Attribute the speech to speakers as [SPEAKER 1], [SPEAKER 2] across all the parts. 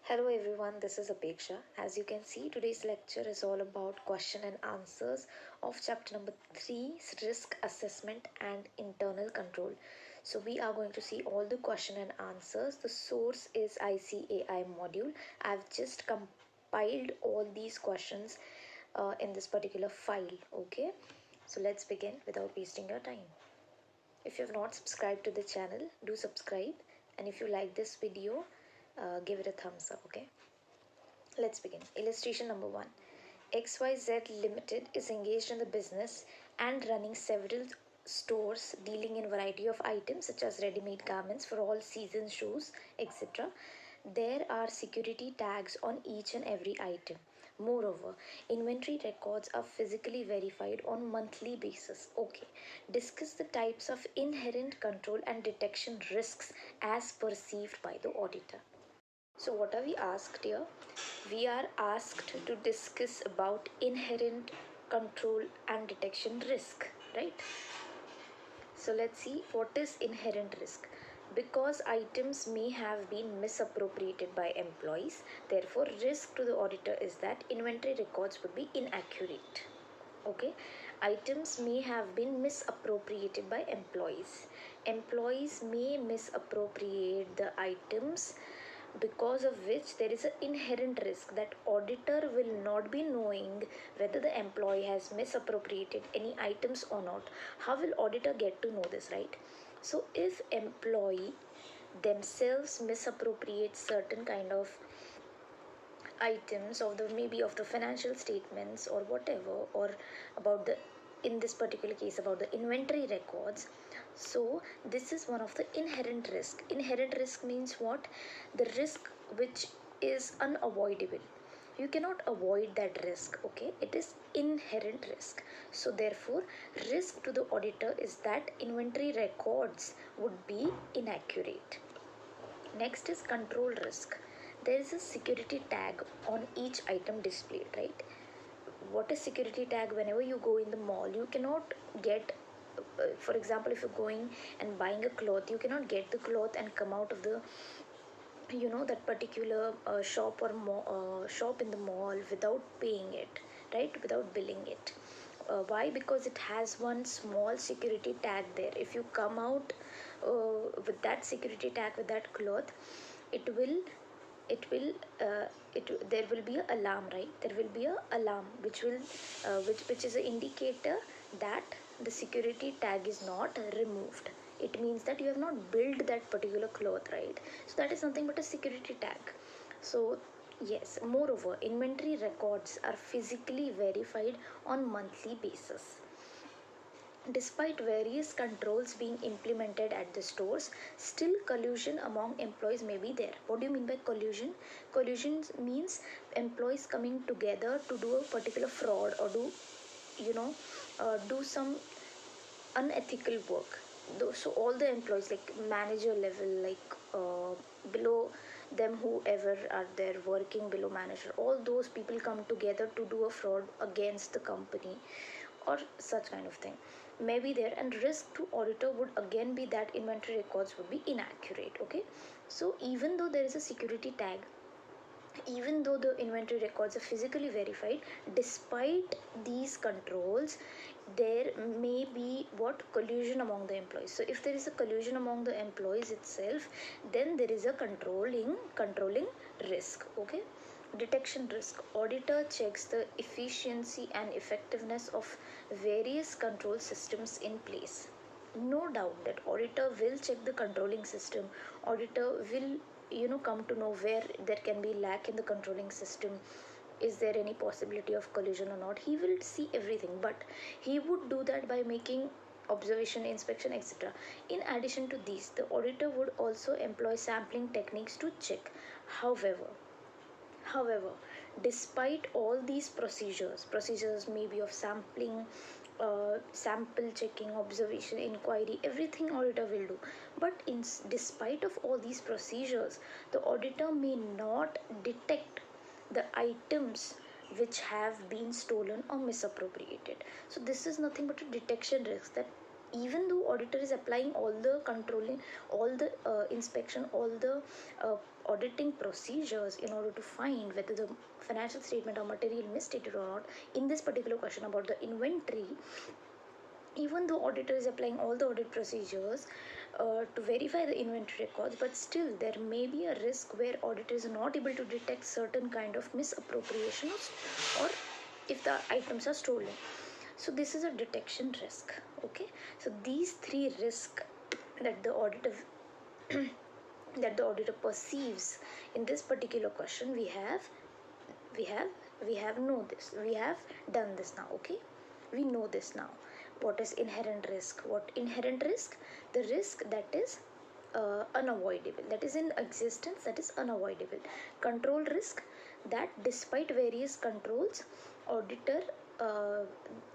[SPEAKER 1] Hello everyone, this is Apeksha. As you can see, today's lecture is all about question and answers of chapter number 3, risk assessment and internal control. So we are going to see all the question and answers. The source is ICAI module. I've just compiled all these questions in this particular file. Okay, so let's begin without wasting your time. If you have not subscribed to the channel, do subscribe, and if you like this video, give it a thumbs up. Okay, let's begin. Illustration number 1. XYZ Limited is engaged in the business and running several stores dealing in variety of items such as ready-made garments for all season shoes, etc. There are security tags on each and every item. Moreover, inventory records are physically verified on monthly basis. Okay, discuss the types of inherent control and detection risks as perceived by the auditor. So what are we asked here? We are asked to discuss about inherent control and detection risk, right? So let's see what is inherent risk. Because items may have been misappropriated by employees, therefore risk to the auditor is that inventory records would be inaccurate. Okay, items may have been misappropriated by employees. Employees may misappropriate the items, because of which there is an inherent risk that auditor will not be knowing whether the employee has misappropriated any items or not. How will auditor get to know this, right? So if employee themselves misappropriate certain kind of items of the maybe of the financial statements or whatever, or about the, in this particular case, about the inventory records, so this is one of the inherent risk. Inherent risk means what? The risk which is unavoidable. You cannot avoid that risk. Okay, it is inherent risk. So therefore risk to the auditor is that inventory records would be inaccurate. Next is control risk. There is a security tag on each item displayed, right? What is security tag? Whenever you go in the mall, you cannot get, for example, if you're going and buying a cloth, you cannot get the cloth and come out of the, that particular shop or shop in the mall without paying it, right? Without billing it. Why? Because it has one small security tag there. If you come out with that security tag, with that cloth, it will there will be a alarm, right? There will be a alarm which will which is an indicator that the security tag is not removed. It means that you have not billed that particular cloth, right? So that is nothing but a security tag. So yes, moreover, inventory records are physically verified on monthly basis. Despite various controls being implemented at the stores, still collusion among employees may be there. What do you mean by collusion? Collusion means employees coming together to do a particular fraud or do some unethical work. So all the employees, like manager level, like below them, whoever are there working below manager, all those people come together to do a fraud against the company or such kind of thing may be there. And risk to auditor would again be that inventory records would be inaccurate. Okay, so even though there is a security tag, even though the inventory records are physically verified, despite these controls, there may be what? Collusion among the employees. So if there is a collusion among the employees itself, then there is a controlling risk. Okay, detection risk. Auditor checks the efficiency and effectiveness of various control systems in place. No doubt that auditor will check the controlling system. Auditor will come to know where there can be lack in the controlling system. Is there any possibility of collision or not? He will see everything, but he would do that by making observation, inspection, etc. In addition to these, the auditor would also employ sampling techniques to check. However, despite all these procedures may be of sampling, sample checking, observation, inquiry, everything auditor will do. But despite of all these procedures, the auditor may not detect the items which have been stolen or misappropriated. So this is nothing but a detection risk, that even though auditor is applying all the controlling, all the inspection, all the auditing procedures in order to find whether the financial statement or material misstated or not. In this particular question about the inventory, even though auditor is applying all the audit procedures to verify the inventory records, but still there may be a risk where auditor is not able to detect certain kind of misappropriation or if the items are stolen. So this is a detection risk. Okay, so these three risks that the auditor that the auditor perceives in this particular question, we have know this, we have done this now. Okay, we know this now. What is inherent risk? What inherent risk? The risk that is unavoidable, that is in existence, that is unavoidable. Control risk, that despite various controls, auditor uh,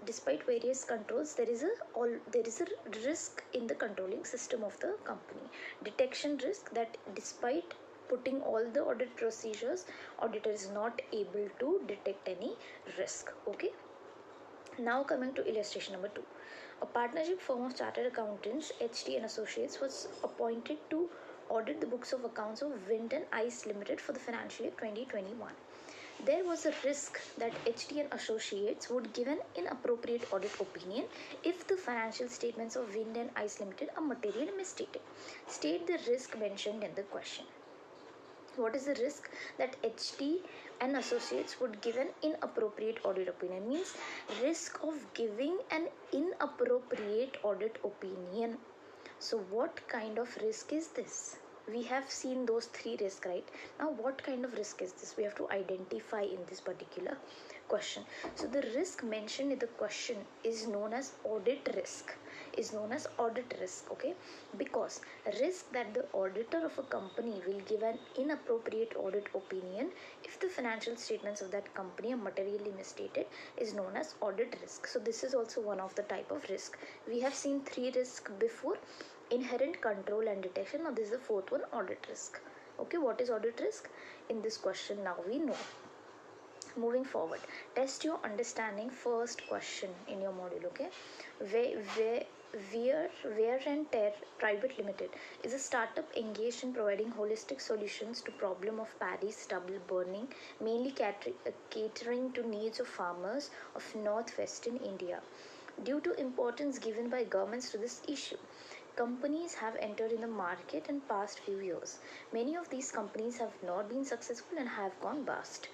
[SPEAKER 1] despite various controls, there is a risk in the controlling system of the company. Detection risk, that despite putting all the audit procedures, auditor is not able to detect any risk. Okay, now coming to illustration number 2. A partnership firm of chartered accountants, HT and Associates, was appointed to audit the books of accounts of Wind and Ice Limited for the financial year 2021. There was a risk that HT and Associates would give an inappropriate audit opinion if the financial statements of Wind and Ice Limited are materially misstated. State the risk mentioned in the question. What is the risk that HT and Associates would give an inappropriate audit opinion? Means risk of giving an inappropriate audit opinion. So what kind of risk is this? We have seen those three risks, right? Now what kind of risk is this? We have to identify in this particular question. So the risk mentioned in the question is known as audit risk, okay, because risk that the auditor of a company will give an inappropriate audit opinion if the financial statements of that company are materially misstated is known as audit risk. So this is also one of the type of risk. We have seen three risks before: inherent, control and detection. Now this is the fourth one, audit risk. Okay, what is audit risk? In this question now we know. Moving forward, test your understanding. First question in your module. Okay, Wear and Tear Private Limited is a startup engaged in providing holistic solutions to problem of paddy stubble burning, mainly catering to needs of farmers of northwestern India. Due to importance given by governments to this issue, companies have entered in the market in past few years. Many of these companies have not been successful and have gone bust.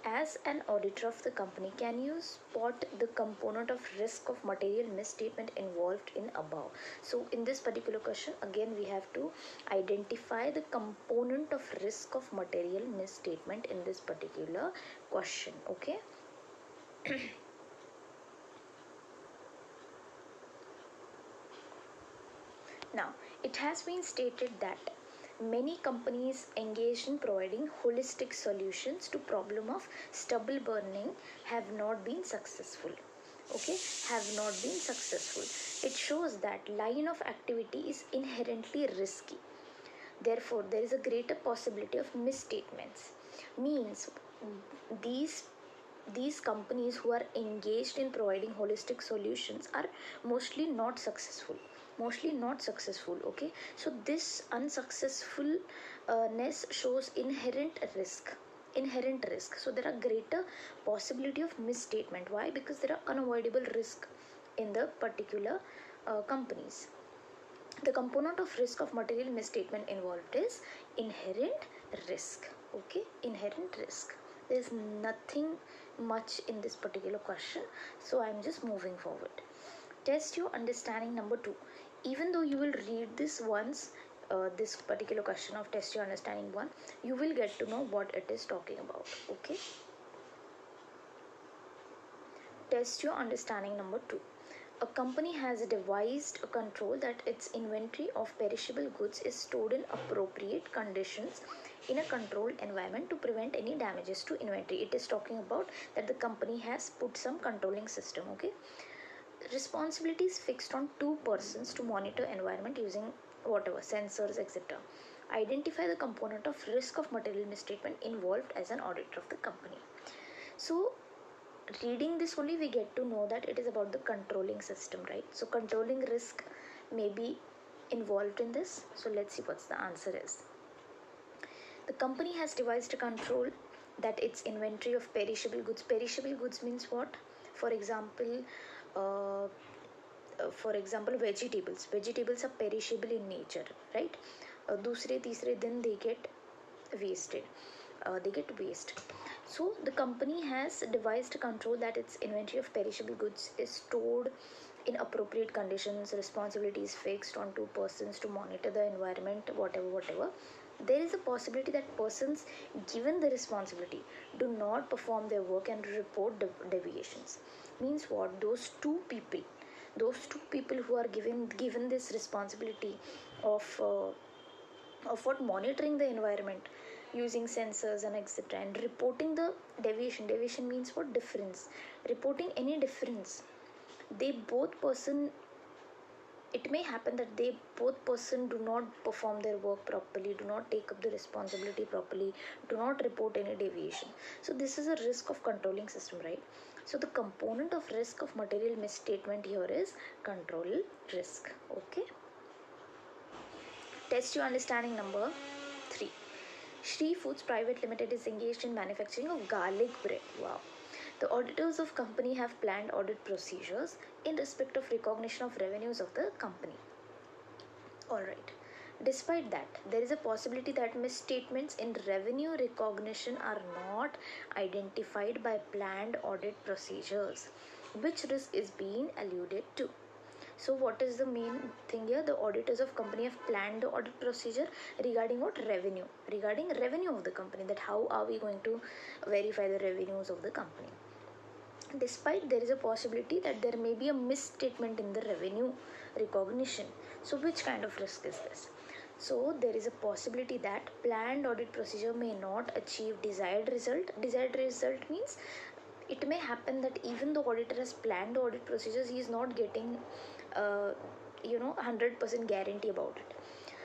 [SPEAKER 1] As an auditor of the company, can you spot the component of risk of material misstatement involved in above? So in this particular question, again we have to identify the component of risk of material misstatement in this particular question. Okay. Now, it has been stated that many companies engaged in providing holistic solutions to problem of stubble burning have not been successful. Okay, have not been successful. It shows that line of activity is inherently risky. Therefore, there is a greater possibility of misstatements. Means these these companies who are engaged in providing holistic solutions are mostly not successful. Okay, so this unsuccessfulness shows inherent risk. So there are greater possibility of misstatement. Why? Because there are unavoidable risk in the particular companies. The component of risk of material misstatement involved is inherent risk. Okay, inherent risk. There's nothing much in this particular question, so I'm just moving forward. Test your understanding number 2. Even though you will read this once, this particular question of test your understanding 1, you will get to know what it is talking about. Okay, test your understanding number 2. A company has devised a control that its inventory of perishable goods is stored in appropriate conditions in a controlled environment to prevent any damages to inventory. It is talking about that the company has put some controlling system. Okay, responsibility is fixed on 2 persons to monitor environment using whatever sensors, etc. Identify the component of risk of material misstatement involved as an auditor of the company. So reading this only we get to know that it is about the controlling system, right? So controlling risk may be involved in this. So let's see what's the answer is. The company has devised a control that its inventory of perishable goods means what? For example, uh, vegetables are perishable in nature, right? दूसरे तीसरे दिन they get wasted, they get waste. So the company has devised a control that its inventory of perishable goods is stored in appropriate conditions. Responsibility is fixed on two persons to monitor the environment, whatever. There is a possibility that persons given the responsibility do not perform their work and report deviations. Means what? Those two people who are given this responsibility of what, monitoring the environment using sensors and etc, and reporting the deviation means what? Difference. Reporting any difference, they both person, it may happen that they both person do not perform their work properly, do not take up the responsibility properly, do not report any deviation. So this is a risk of controlling system, right? So the component of risk of material misstatement here is control risk. Okay, test your understanding number 3. Shri Foods Private Limited is engaged in manufacturing of garlic bread. Wow. The auditors of company have planned audit procedures in respect of recognition of revenues of the company. Alright. Despite that, there is a possibility that misstatements in revenue recognition are not identified by planned audit procedures. Which risk is being alluded to? So what is the main thing here? The auditors of company have planned the audit procedure regarding what? Revenue. Regarding revenue of the company, that how are we going to verify the revenues of the company. Despite there is a possibility that there may be a misstatement in the revenue recognition. So which kind of risk is this? So there is a possibility that planned audit procedure may not achieve desired result. Desired result means it may happen that even the auditor has planned the audit procedures, he is not getting 100% guarantee about it.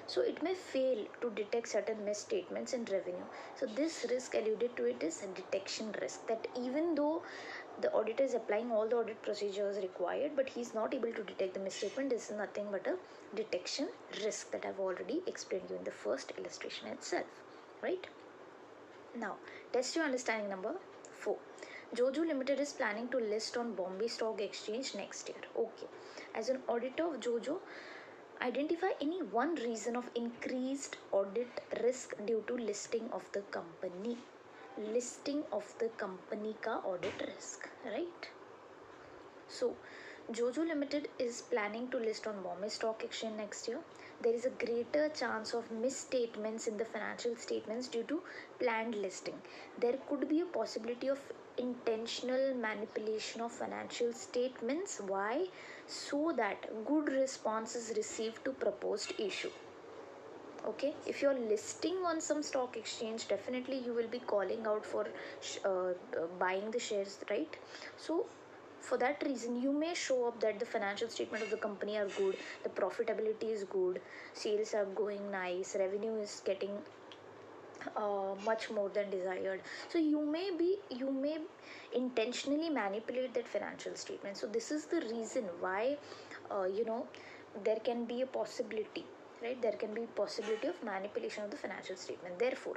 [SPEAKER 1] So it may fail to detect certain misstatements in revenue. So this risk alluded to it is a detection risk, that even though the auditor is applying all the audit procedures required, but he is not able to detect the misstatement. This is nothing but a detection risk that I've already explained you in the first illustration itself, right? Now, test your understanding number 4. Jojo Limited is planning to list on Bombay Stock Exchange next year. Okay. As an auditor of Jojo, identify any one reason of increased audit risk due to listing of the company. Listing of the company ka audit risk, right? So, Jojo Limited is planning to list on Bombay Stock Exchange next year. There is a greater chance of misstatements in the financial statements due to planned listing. There could be a possibility of intentional manipulation of financial statements. Why? So that good response is received to proposed issue. Okay, if you're listing on some stock exchange, definitely you will be calling out for buying the shares, right? So for that reason, you may show up that the financial statement of the company are good, the profitability is good, sales are going nice, revenue is getting much more than desired. So you may intentionally manipulate that financial statement. So this is the reason why there can be a possibility, right? There can be possibility of manipulation of the financial statement. Therefore,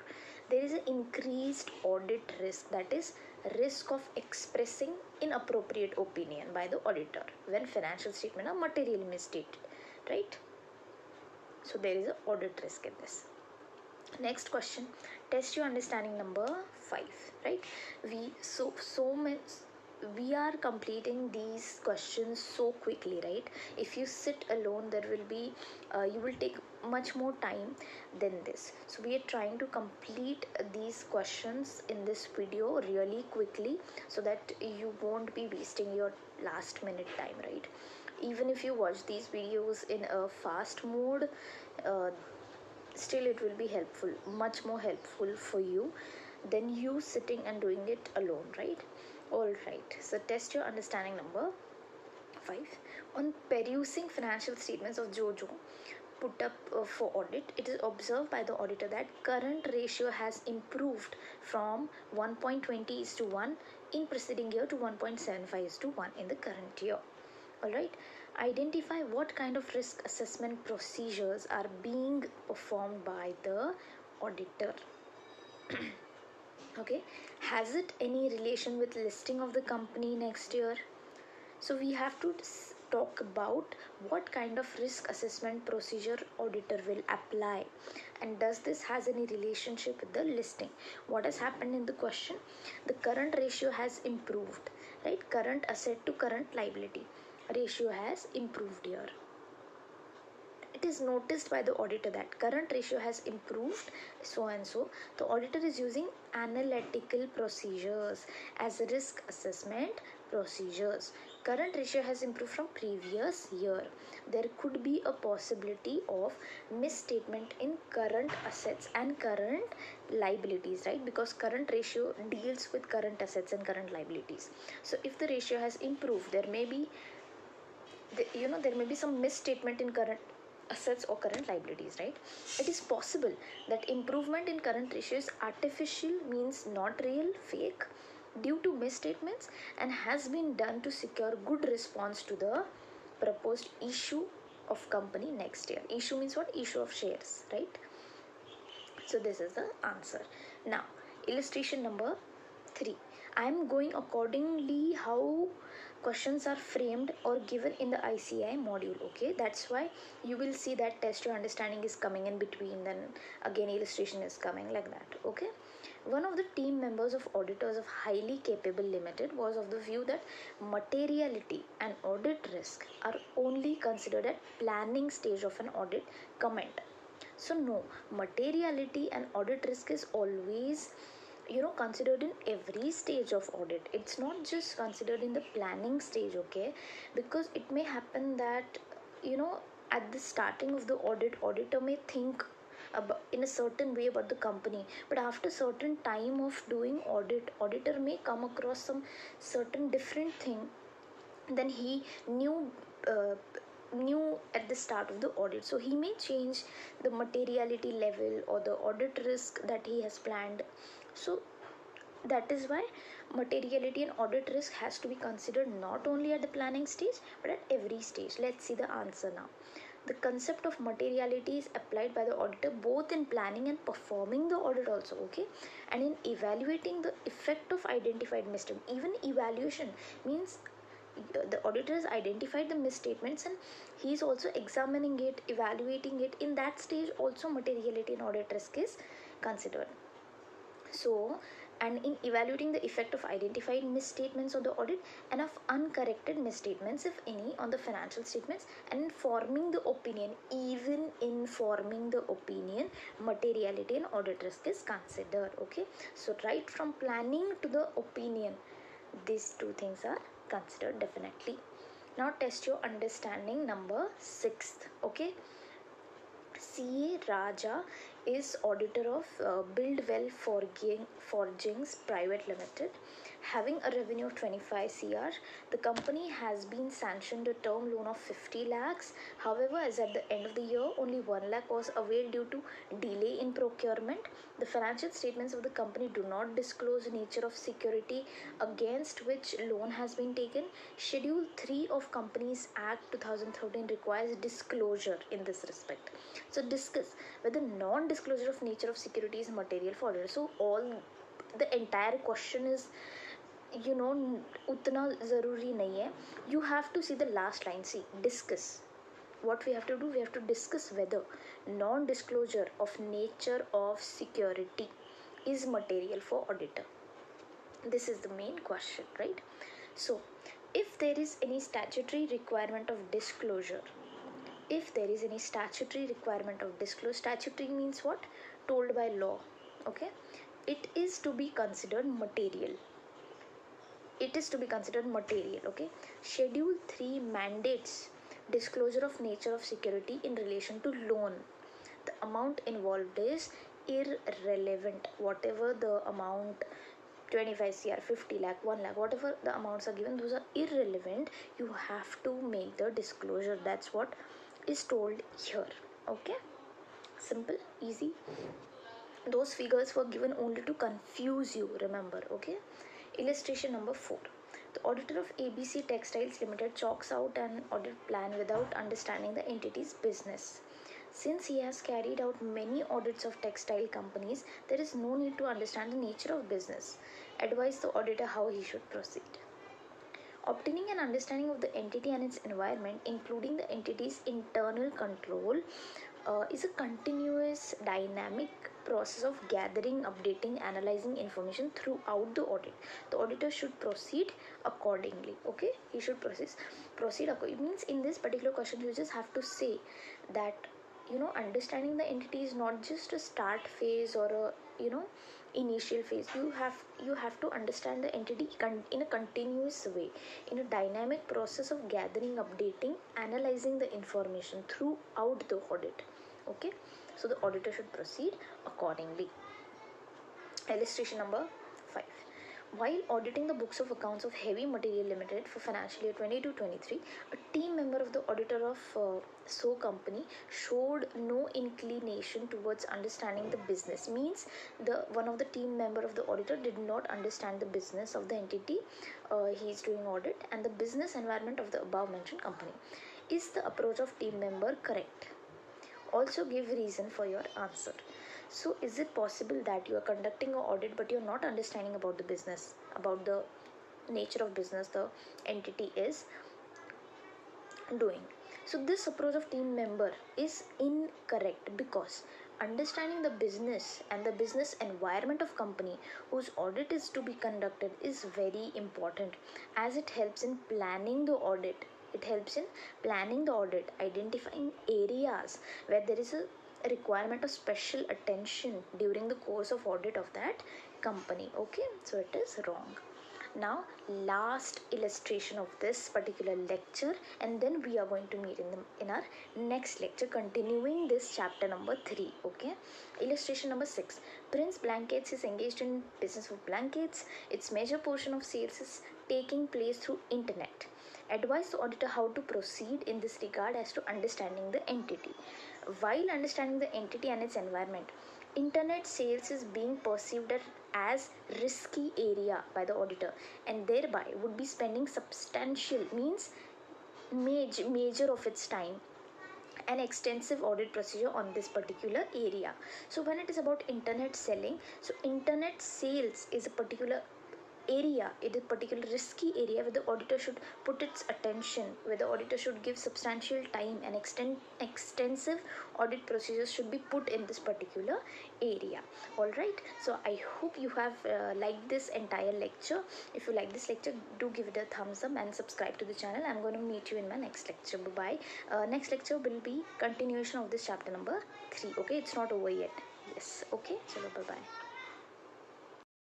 [SPEAKER 1] there is an increased audit risk, that is risk of expressing inappropriate opinion by the auditor when financial statement are materially misstated, right? So there is an audit risk in this. Next question, test your understanding number 5, right? We are completing these questions so quickly, right? If you sit alone, there will be you will take much more time than this. So we are trying to complete these questions in this video really quickly, so that you won't be wasting your last minute time, right? Even if you watch these videos in a fast mode, still it will be helpful, much more helpful for you than you sitting and doing it alone, right? All right, so test your understanding number 5. On perusing financial statements of Jojo, put up for audit, it is observed by the auditor that current ratio has improved from 1.20 is to 1 in preceding year to 1.75 is to 1 in the current year. Alright, identify what kind of risk assessment procedures are being performed by the auditor. Okay, has it any relation with listing of the company next year? So we have to talk about what kind of risk assessment procedure auditor will apply, and does this has any relationship with the listing. What has happened in the question? The current ratio has improved, right? Current asset to current liability ratio has improved here. It is noticed by the auditor that current ratio has improved so and so. The auditor is using analytical procedures as risk assessment procedures. Current ratio has improved from previous year. There could be a possibility of misstatement in current assets and current liabilities, right? Because current ratio deals with current assets and current liabilities. So if the ratio has improved, there may be there may be some misstatement in current assets or current liabilities, right? It is possible that improvement in current ratio is artificial, means not real, fake, due to misstatements, and has been done to secure good response to the proposed issue of company next year. Issue means what? Issue of shares, right? So this is the answer. Now illustration number 3. I am going accordingly how questions are framed or given in the ICAI module. Okay, that's why you will see that test your understanding is coming in between, then again illustration is coming, like that. Okay, one of the team members of auditors of Highly Capable Limited was of the view that materiality and audit risk are only considered at planning stage of an audit. Comment. So no, materiality and audit risk is always considered in every stage of audit. It's not just considered in the planning stage. Okay, because it may happen that at the starting of the audit, auditor may think about in a certain way about the company, but after certain time of doing audit, auditor may come across some certain different thing than he uh, knew at the start of the audit. So he may change the materiality level or the audit risk that he has planned. So that is why materiality and audit risk has to be considered not only at the planning stage but at every stage. Let's see the answer now. The concept of materiality is applied by the auditor both in planning and performing the audit also. Okay, and in evaluating the effect of identified misstatement. Even evaluation means the auditor has identified the misstatements and he is also examining it, evaluating it. In that stage also materiality and audit risk is considered. So, and in evaluating the effect of identified misstatements on the audit and of uncorrected misstatements, if any, on the financial statements, and in forming the opinion, even in forming the opinion, materiality and audit risk is considered. Okay, so right from planning to the opinion, these two things are considered definitely. Now test your understanding number 6. Okay, CA Raja is auditor of Buildwell Forgings Private Limited. Having a revenue of 25 CR, the company has been sanctioned a term loan of 50 lakhs. However, as at the end of the year, only 1 lakh was availed due to delay in procurement. The financial statements of the company do not disclose nature of security against which loan has been taken. Schedule 3 of Companies Act 2013 requires disclosure in this respect. So discuss whether non-disclosure of nature of security is material for audit. So all the entire question is उतना ज़रूरी नहीं है. You have to see the last line. See, discuss. What we have to do, we have to discuss whether non-disclosure of nature of security is material for auditor. This is the main question, right? So if there is any statutory requirement of disclosure, statutory means what? Told by law. Okay, it is to be considered material. Okay, schedule 3 mandates disclosure of nature of security in relation to loan. The amount involved is irrelevant. Whatever the amount, 25 CR, 50 lakh, 1 lakh, whatever the amounts are given, those are irrelevant. You have to make the disclosure. That's what is told here. Okay, simple, easy. Those figures were given only to confuse you, remember. Okay, illustration number 4. The auditor of ABC Textiles Limited chalks out an audit plan without understanding the entity's business. Since he has carried out many audits of textile companies, there is no need to understand the nature of business. Advise the auditor how he should proceed. Obtaining an understanding of the entity and its environment, including the entity's internal control, is a continuous dynamic process of gathering, updating, analyzing information throughout the audit. The auditor should proceed accordingly. Okay, he should proceed accordingly. It means in this particular question you just have to say that understanding the entity is not just a start phase or a initial phase. You have to understand the entity in a continuous way, in a dynamic process of gathering, updating, analyzing the information throughout the audit. Okay, so the auditor should proceed accordingly. Illustration number 5. While auditing the books of accounts of Heavy Material Limited for financial year 22-23, a team member of the auditor of so company showed no inclination towards understanding the business. Means the one of the team member of the auditor did not understand the business of the entity he is doing audit and the business environment of the above mentioned company. Is the approach of team member correct? Also give reason for your answer. So is it possible that you are conducting an audit but you're not understanding about the business, about the nature of business the entity is doing? So this approach of team member is incorrect, because understanding the business and the business environment of company whose audit is to be conducted is very important, as it helps in planning the audit. It helps in planning the audit, identifying areas where there is a requirement of special attention during the course of audit of that company. Okay, so it is wrong. Now last illustration of this particular lecture, and then we are going to meet in our next lecture, continuing this chapter number 3. Okay, illustration number 6. Prince Blankets is engaged in business of blankets. Its major portion of sales is taking place through internet. Advise the auditor how to proceed in this regard as to understanding the entity. While understanding the entity and its environment, internet sales is being perceived as risky area by the auditor, and thereby would be spending substantial, means major of its time, an extensive audit procedure on this particular area. So when it is about internet selling, so internet sales is a particular area, it is a particular risky area where the auditor should put its attention, where the auditor should give substantial time, and extensive audit procedures should be put in this particular area. All right, so I hope you have liked this entire lecture. If you like this lecture, do give it a thumbs up and subscribe to the channel. I'm going to meet you in my next lecture. Bye bye. Next lecture will be continuation of this chapter number 3. Okay, it's not over yet. Yes, okay, so bye bye.